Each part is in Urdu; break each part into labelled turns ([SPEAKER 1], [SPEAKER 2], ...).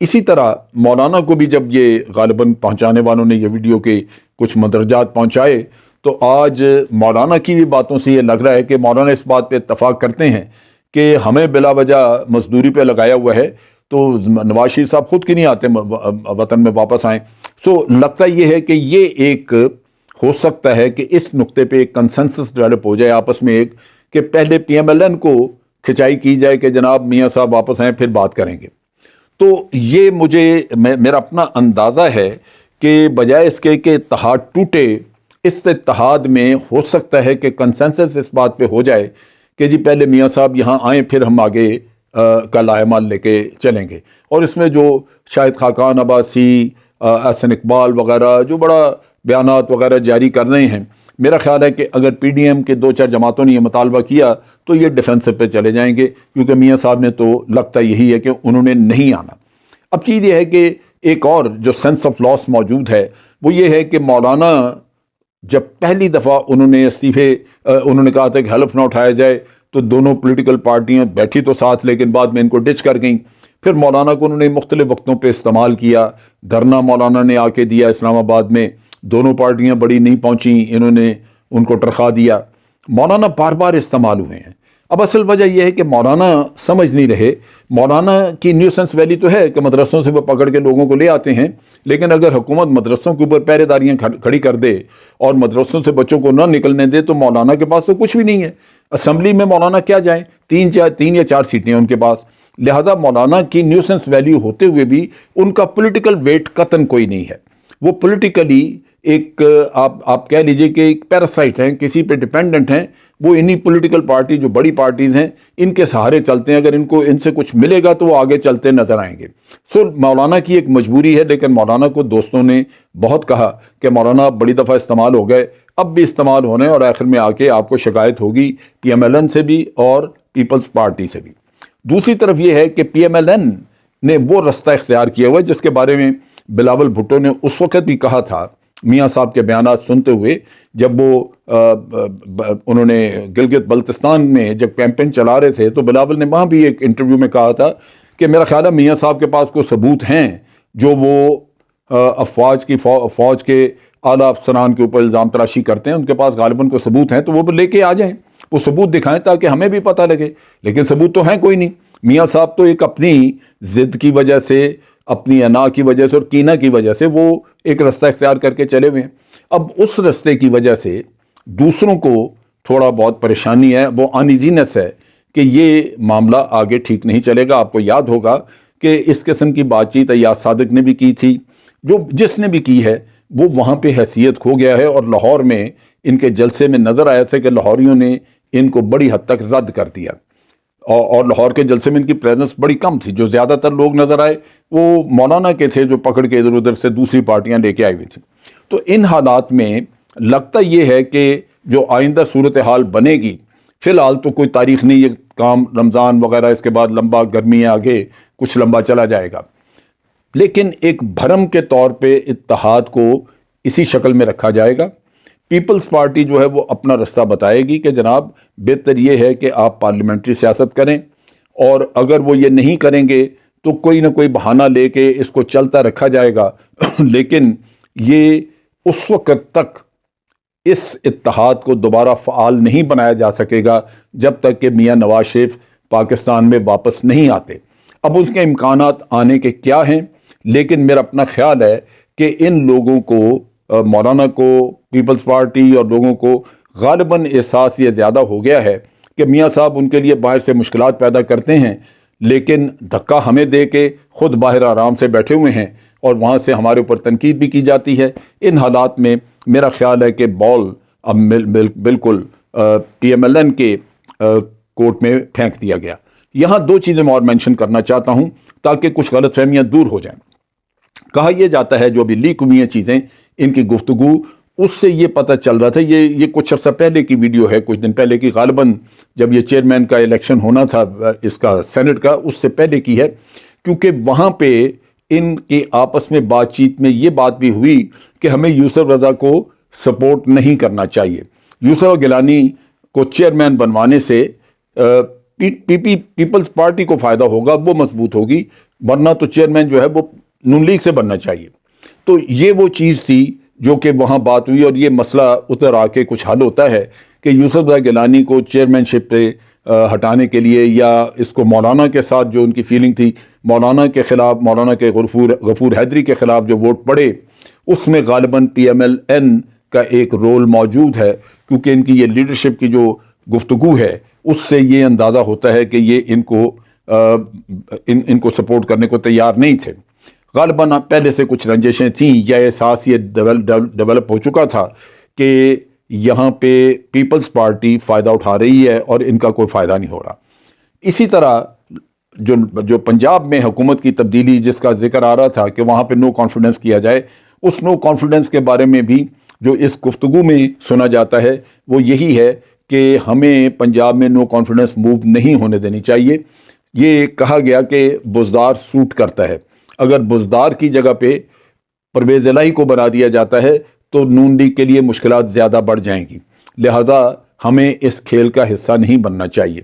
[SPEAKER 1] اسی طرح مولانا کو بھی جب یہ غالباً پہنچانے والوں نے یہ ویڈیو کے کچھ مندرجات پہنچائے تو آج مولانا کی بھی باتوں سے یہ لگ رہا ہے کہ مولانا اس بات پہ اتفاق کرتے ہیں کہ ہمیں بلا وجہ مزدوری پہ لگایا ہوا ہے تو نواز شریف صاحب خود کی نہیں آتے وطن میں واپس آئیں. سو لگتا یہ ہے کہ یہ ایک ہو سکتا ہے کہ اس نقطے پہ ایک کنسنسس ڈیولپ ہو جائے آپس میں ایک کہ پہلے پی ایم ایل این کو کھچائی کی جائے کہ جناب میاں صاحب واپس آئیں پھر بات کریں گے. تو یہ میرا اپنا اندازہ ہے کہ بجائے اس کے کہ اتحاد ٹوٹے اس اتحاد میں ہو سکتا ہے کہ کنسنسس اس بات پہ ہو جائے کہ جی پہلے میاں صاحب یہاں آئیں پھر ہم آگے کا لائحہ لے کے چلیں گے. اور اس میں جو شاہد خاقان عباسی احسن اقبال وغیرہ جو بڑا بیانات وغیرہ جاری کر رہے ہیں، میرا خیال ہے کہ اگر پی ڈی ایم کے 2-4 جماعتوں نے یہ مطالبہ کیا تو یہ ڈیفینسو پہ چلے جائیں گے، کیونکہ میاں صاحب نے تو لگتا یہی ہے کہ انہوں نے نہیں آنا. اب چیز یہ ہے کہ ایک اور جو سینس آف لاس موجود ہے وہ یہ ہے کہ مولانا جب پہلی دفعہ انہوں نے کہا تھا کہ حلف نہ اٹھایا جائے تو دونوں پولیٹیکل پارٹیاں بیٹھی تو ساتھ لیکن بعد میں ان کو ڈچ کر گئیں. پھر مولانا کو انہوں نے مختلف وقتوں پہ استعمال کیا، دھرنا مولانا نے آ کے دیا اسلام آباد میں، دونوں پارٹیاں بڑی نہیں پہنچیں، انہوں نے ان کو ٹرخا دیا. مولانا بار بار استعمال ہوئے ہیں. اب اصل وجہ یہ ہے کہ مولانا سمجھ نہیں رہے. مولانا کی نیوسنس ویلی تو ہے کہ مدرسوں سے وہ پکڑ کے لوگوں کو لے آتے ہیں، لیکن اگر حکومت مدرسوں کے اوپر پہرے داریاں کھڑی کر دے اور مدرسوں سے بچوں کو نہ نکلنے دے تو مولانا کے پاس تو کچھ بھی نہیں ہے. اسمبلی میں مولانا کیا جائیں، 3 یا 4 سیٹیں ہیں ان کے پاس. لہٰذا مولانا کی نیوسنس ویلیو ہوتے ہوئے بھی ان کا پولیٹیکل ویٹ قطن کوئی نہیں ہے. وہ پولیٹیکلی ایک آپ کہہ لیجئے کہ ایک پیراسائٹ ہیں، کسی پہ ڈیپینڈنٹ ہیں. وہ انہی پولیٹیکل پارٹی جو بڑی پارٹیز ہیں ان کے سہارے چلتے ہیں. اگر ان سے کچھ ملے گا تو وہ آگے چلتے نظر آئیں گے. سو مولانا کی ایک مجبوری ہے، لیکن مولانا کو دوستوں نے بہت کہا کہ مولانا بڑی دفعہ استعمال ہو گئے، اب بھی استعمال ہونے، اور آخر میں آ کے آپ کو شکایت ہوگی پی ایم ایل این سے بھی اور پیپلز پارٹی سے بھی. دوسری طرف یہ ہے کہ پی ایم ایل این نے وہ رستہ اختیار کیا ہوا ہے جس کے بارے میں بلاول بھٹو نے اس وقت بھی کہا تھا میاں صاحب کے بیانات سنتے ہوئے، جب وہ انہوں نے گلگت بلتستان میں جب کیمپین چلا رہے تھے تو بلاول نے وہاں بھی ایک انٹرویو میں کہا تھا کہ میرا خیال ہے میاں صاحب کے پاس کوئی ثبوت ہیں جو وہ فوج کے اعلیٰ افسران کے اوپر الزام تراشی کرتے ہیں، ان کے پاس غالباً کوئی ثبوت ہیں تو وہ لے کے آ جائیں، وہ ثبوت دکھائیں تاکہ ہمیں بھی پتہ لگے. لیکن ثبوت تو ہیں کوئی نہیں. میاں صاحب تو ایک اپنی ضد کی وجہ سے، اپنی انا کی وجہ سے اور کینہ کی وجہ سے وہ ایک رستہ اختیار کر کے چلے ہوئے ہیں. اب اس رستے کی وجہ سے دوسروں کو تھوڑا بہت پریشانی ہے، وہ انیزینس ہے کہ یہ معاملہ آگے ٹھیک نہیں چلے گا. آپ کو یاد ہوگا کہ اس قسم کی بات چیت ایاز صادق نے بھی کی تھی، جس نے بھی کی ہے وہ وہاں پہ حیثیت کھو گیا ہے. اور لاہور میں ان کے جلسے میں نظر آیا تھا کہ لاہوریوں نے ان کو بڑی حد تک رد کر دیا، اور لاہور کے جلسے میں ان کی پریزنس بڑی کم تھی. جو زیادہ تر لوگ نظر آئے وہ مولانا کے تھے جو پکڑ کے ادھر ادھر سے دوسری پارٹیاں لے کے آئی ہوئی تھیں. تو ان حالات میں لگتا یہ ہے کہ جو آئندہ صورتحال بنے گی، فی الحال تو کوئی تاریخ نہیں، یہ کام رمضان وغیرہ اس کے بعد لمبا، گرمی آگے کچھ لمبا چلا جائے گا، لیکن ایک بھرم کے طور پہ اتحاد کو اسی شکل میں رکھا جائے گا. پیپلز پارٹی جو ہے وہ اپنا رستہ بتائے گی کہ جناب بہتر یہ ہے کہ آپ پارلیمنٹری سیاست کریں، اور اگر وہ یہ نہیں کریں گے تو کوئی نہ کوئی بہانہ لے کے اس کو چلتا رکھا جائے گا. لیکن یہ اس وقت تک اس اتحاد کو دوبارہ فعال نہیں بنایا جا سکے گا جب تک کہ میاں نواز شریف پاکستان میں واپس نہیں آتے. اب اس کے امکانات آنے کے کیا ہیں، لیکن میرا اپنا خیال ہے کہ ان لوگوں کو، مولانا کو، پیپلز پارٹی اور لوگوں کو غالباً احساس یہ زیادہ ہو گیا ہے کہ میاں صاحب ان کے لیے باہر سے مشکلات پیدا کرتے ہیں، لیکن دھکا ہمیں دے کے خود باہر آرام سے بیٹھے ہوئے ہیں اور وہاں سے ہمارے اوپر تنقید بھی کی جاتی ہے. ان حالات میں میرا خیال ہے کہ بال اب بالکل پی ایم ایل این کے کورٹ میں پھینک دیا گیا. یہاں 2 چیزیں میں اور مینشن کرنا چاہتا ہوں تاکہ کچھ غلط فہمیاں دور ہو جائیں. کہا یہ جاتا ہے جو ابھی لیک ہوئی ہیں چیزیں، ان کی گفتگو، اس سے یہ پتہ چل رہا تھا، یہ کچھ عرصہ پہلے کی ویڈیو ہے، کچھ دن پہلے کی، غالباً جب یہ چیئرمین کا الیکشن ہونا تھا اس کا سینٹ کا، اس سے پہلے کی ہے، کیونکہ وہاں پہ ان کے آپس میں بات چیت میں یہ بات بھی ہوئی کہ ہمیں یوسف رضا کو سپورٹ نہیں کرنا چاہیے. یوسف گیلانی کو چیئرمین بنوانے سے پیپلز پارٹی کو فائدہ ہوگا، وہ مضبوط ہوگی، ورنہ تو چیئرمین جو ہے وہ نون لیگ سے بننا چاہیے۔ تو یہ وہ چیز تھی جو کہ وہاں بات ہوئی، اور یہ مسئلہ اتر آ کے کچھ حل ہوتا ہے کہ یوسف رضا گیلانی کو چیئرمین شپ پہ ہٹانے کے لیے، یا اس کو مولانا کے ساتھ جو ان کی فیلنگ تھی، مولانا کے خلاف، مولانا کے غفور حیدری کے خلاف جو ووٹ پڑے، اس میں غالباً پی ایم ایل این کا ایک رول موجود ہے، کیونکہ ان کی یہ لیڈرشپ کی جو گفتگو ہے اس سے یہ اندازہ ہوتا ہے کہ یہ ان کو سپورٹ کرنے کو تیار نہیں تھے۔ غالباً پہلے سے کچھ رنجشیں تھیں، یا احساس یہ ڈیولپ ہو چکا تھا کہ یہاں پہ پیپلز پارٹی فائدہ اٹھا رہی ہے اور ان کا کوئی فائدہ نہیں ہو رہا۔ اسی طرح جو پنجاب میں حکومت کی تبدیلی جس کا ذکر آ رہا تھا کہ وہاں پہ نو کانفیڈنس کیا جائے، اس نو کانفیڈنس کے بارے میں بھی جو اس گفتگو میں سنا جاتا ہے وہ یہی ہے کہ ہمیں پنجاب میں نو کانفیڈنس موو نہیں ہونے دینی چاہیے۔ یہ کہا گیا کہ بزدار سوٹ کرتا ہے، اگر بزدار کی جگہ پہ پرویز الہی کو بنا دیا جاتا ہے تو نون لیگ کے لیے مشکلات زیادہ بڑھ جائیں گی، لہذا ہمیں اس کھیل کا حصہ نہیں بننا چاہیے۔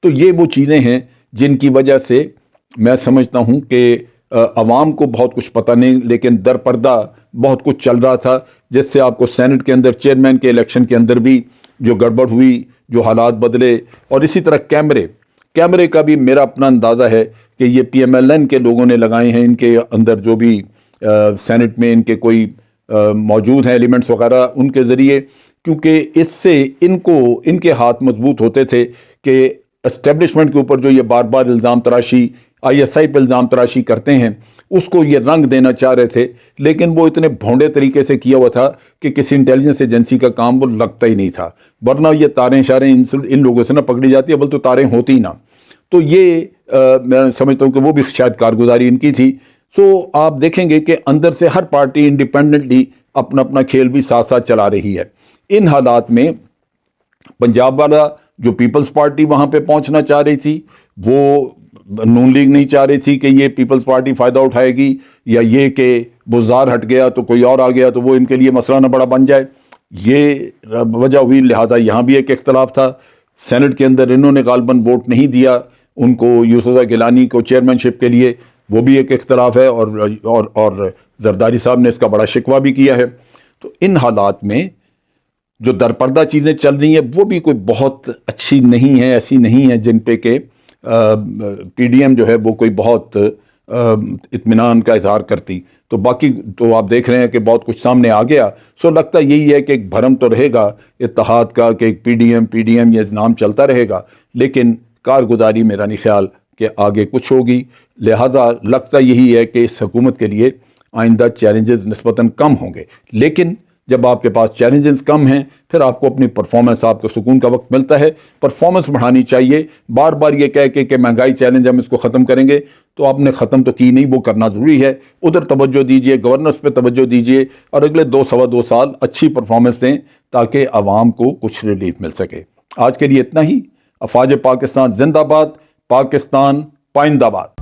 [SPEAKER 1] تو یہ وہ چیزیں ہیں جن کی وجہ سے میں سمجھتا ہوں کہ عوام کو بہت کچھ پتہ نہیں، لیکن در پردہ بہت کچھ چل رہا تھا، جس سے آپ کو سینٹ کے اندر چیئرمین کے الیکشن کے اندر بھی جو گڑبڑ ہوئی، جو حالات بدلے، اور اسی طرح کیمرے کا بھی میرا اپنا اندازہ ہے کہ یہ پی ایم ایل این کے لوگوں نے لگائے ہیں، ان کے اندر جو بھی سینٹ میں ان کے کوئی موجود ہیں ایلیمنٹس وغیرہ، ان کے ذریعے، کیونکہ اس سے ان کے ہاتھ مضبوط ہوتے تھے کہ اسٹیبلشمنٹ کے اوپر جو یہ بار بار الزام تراشی، آئی ایس آئی پہ الزام تراشی کرتے ہیں، اس کو یہ رنگ دینا چاہ رہے تھے، لیکن وہ اتنے بھونڈے طریقے سے کیا ہوا تھا کہ کسی انٹیلیجنس ایجنسی کا کام وہ لگتا ہی نہیں تھا، ورنہ یہ تاریں شاریں ان لوگوں سے نہ پکڑی جاتی ہے، بل تو تاریں ہوتی ہی نہ۔ تو یہ میں سمجھتا ہوں کہ وہ بھی شاید کارگزاری ان کی تھی۔ سو آپ دیکھیں گے کہ اندر سے ہر پارٹی انڈیپینڈنٹلی اپنا اپنا کھیل بھی ساتھ ساتھ چلا رہی ہے۔ ان حالات میں پنجاب والا جو پیپلز پارٹی وہاں پہ پہنچنا چاہ رہی تھی، وہ نون لیگ نہیں چاہ رہی تھی کہ یہ پیپلز پارٹی فائدہ اٹھائے گی، یا یہ کہ بزدار ہٹ گیا تو کوئی اور آ گیا تو وہ ان کے لیے مسئلہ نہ بڑا بن جائے، یہ وجہ ہوئی۔ لہٰذا یہاں بھی ایک اختلاف تھا، سینٹ کے اندر انہوں نے غالباً ووٹ نہیں دیا ان کو، یوسف رضا گیلانی کو چیئرمین شپ کے لیے، وہ بھی ایک اختلاف ہے، اور زرداری صاحب نے اس کا بڑا شکوہ بھی کیا ہے۔ تو ان حالات میں جو درپردہ چیزیں چل رہی ہیں وہ بھی کوئی بہت اچھی نہیں ہیں، ایسی نہیں ہیں جن پہ کہ پی ڈی ایم جو ہے وہ کوئی بہت اطمینان کا اظہار کرتی۔ تو باقی تو آپ دیکھ رہے ہیں کہ بہت کچھ سامنے آ گیا۔ سو لگتا یہی ہے کہ ایک بھرم تو رہے گا اتحاد کا کہ ایک پی ڈی ایم یہ نام چلتا رہے گا، لیکن کارگزاری میرا نہیں خیال کہ آگے کچھ ہوگی۔ لہٰذا لگتا یہی ہے کہ اس حکومت کے لیے آئندہ چیلنجز نسبتاً کم ہوں گے، لیکن جب آپ کے پاس چیلنجز کم ہیں پھر آپ کو اپنی پرفارمنس، آپ کو سکون کا وقت ملتا ہے، پرفارمنس بڑھانی چاہیے۔ بار بار یہ کہہ کے کہ مہنگائی چیلنج ہم اس کو ختم کریں گے، تو آپ نے ختم تو کی نہیں، وہ کرنا ضروری ہے۔ ادھر توجہ دیجئے، گورننس پہ توجہ دیجئے، اور اگلے 2 سال اچھی پرفارمنس دیں تاکہ عوام کو کچھ ریلیف مل سکے۔ آج کے لیے اتنا ہی۔ افواج پاکستان زندہ باد، پاکستان پائندہ باد۔